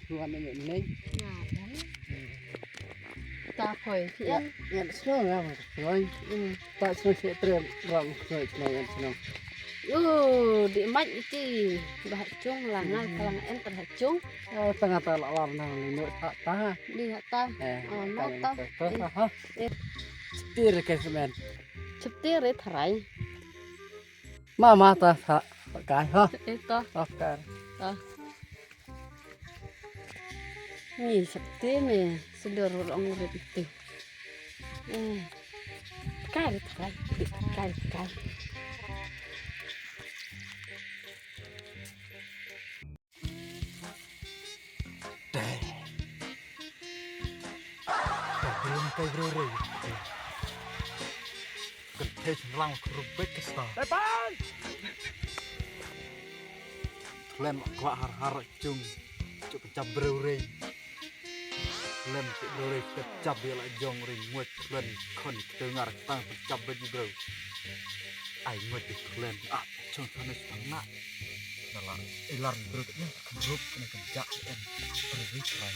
tuan ini. Nah, đấy. Ta phơi thì ăn. Ya, senang ya, rồi. Tak senang sih terus ram rồi senang senang. Di mạch chi bah chung là ngal kalang en tah chung. Tengah tak lalar nang lino tak ta. Đi hạ ta. Nó ta. Ha. Setir ke semen. Chụp tia re thải. Mama ta cái ha. Ê ta. Oke. Ta. Nih chụp tia nè, sedor orang urip itu. Cái thải, cái. Kay bro. Kentay lang kerubek kesta. Depan. Lem kwa har cung. Cuk kecap bro. Lem bro kecap bela jong ring muat klen kon dengar tang kecap baju bro. Ai muat klen cung sana setengah. Nala ilar bro nya kerup kena kejak en. Bro try.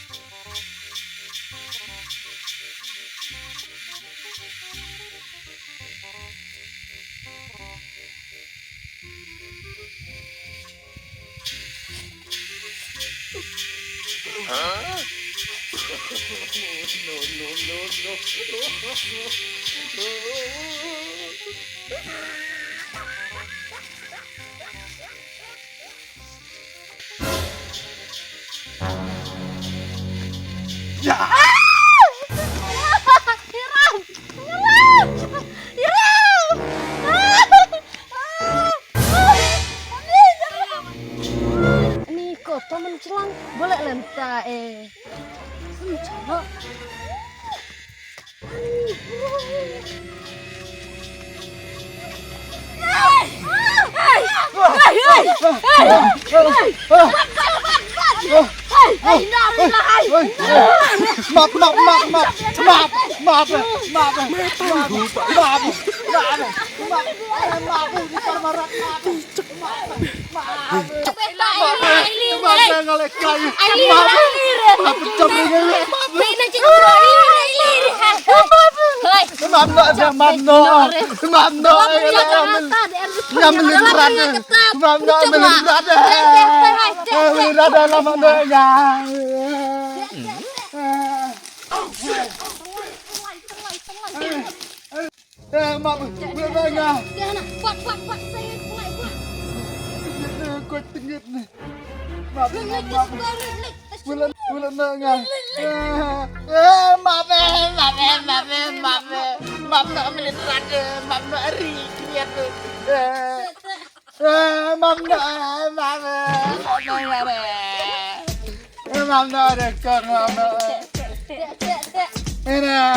Ini kok temen celang boleh lenta Celok.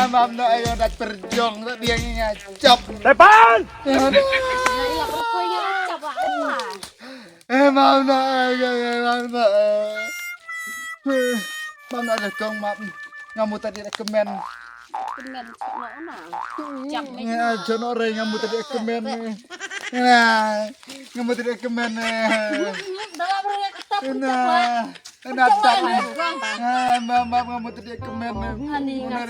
Mamno ayo dak terjong dia ngacap. Depan. Mamno ada kong ngamu tadi rekomen. Kemen celok nah. Jam Jono re ngamu tadi rekomen. Nah, ngamu tadi rekomen. Mama ngamu tadi rekomen. Bener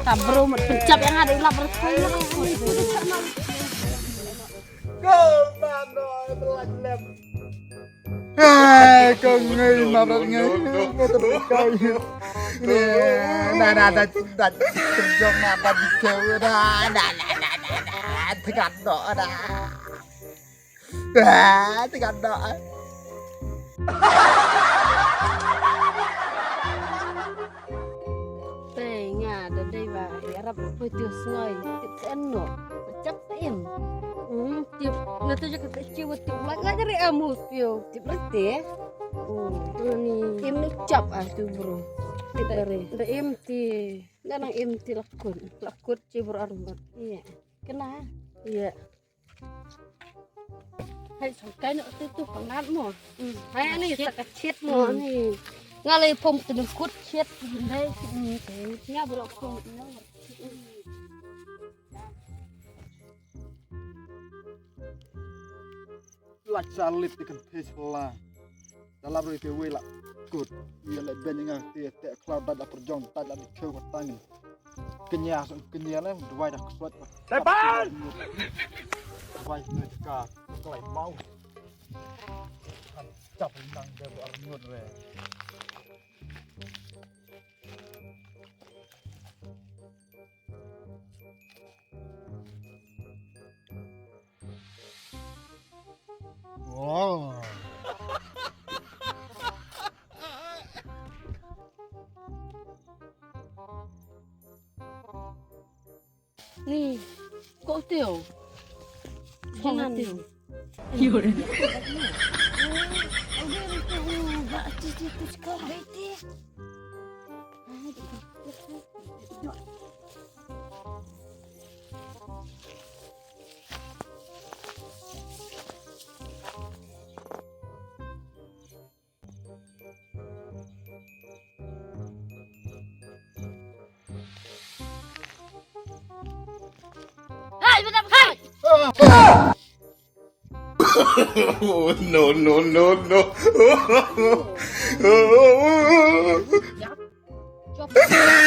ada bro một pencap yang ada di lapar kau ngây mà bật ngây nó tự coi nè đặt trong mà đặt kêu ra thức ăn đó thức ăn đó Nhà đến đây và Arab hơi tiêu sơi tiếp sẽ nổ chắc em tiếp người ta juga kecil tiếp lagi dari amu pio tiếp lagi teh tuh nih em nih cap tuh bro dari em ti Enggak nang im ti lakut cibur armut. Iya. Kena. Iya. Hai sakai nak tu penat mo. Hai ni sakacit mo ni. Ngalai pom tenukut chet hindai ni nya bro pom no. Lak salip ikan pesla dalam reke wela kut ia le beninga te cloud da perjong ta da keu tangin kenya le dua dak suat tepan dua ni ka kelai mau cap nang de arnut re wow. Ni, kok teo? Jangan teo. Yun. Enggak itu sekolah itu. Hai, bentar, hai. Oh, no, no, no, no. Coba.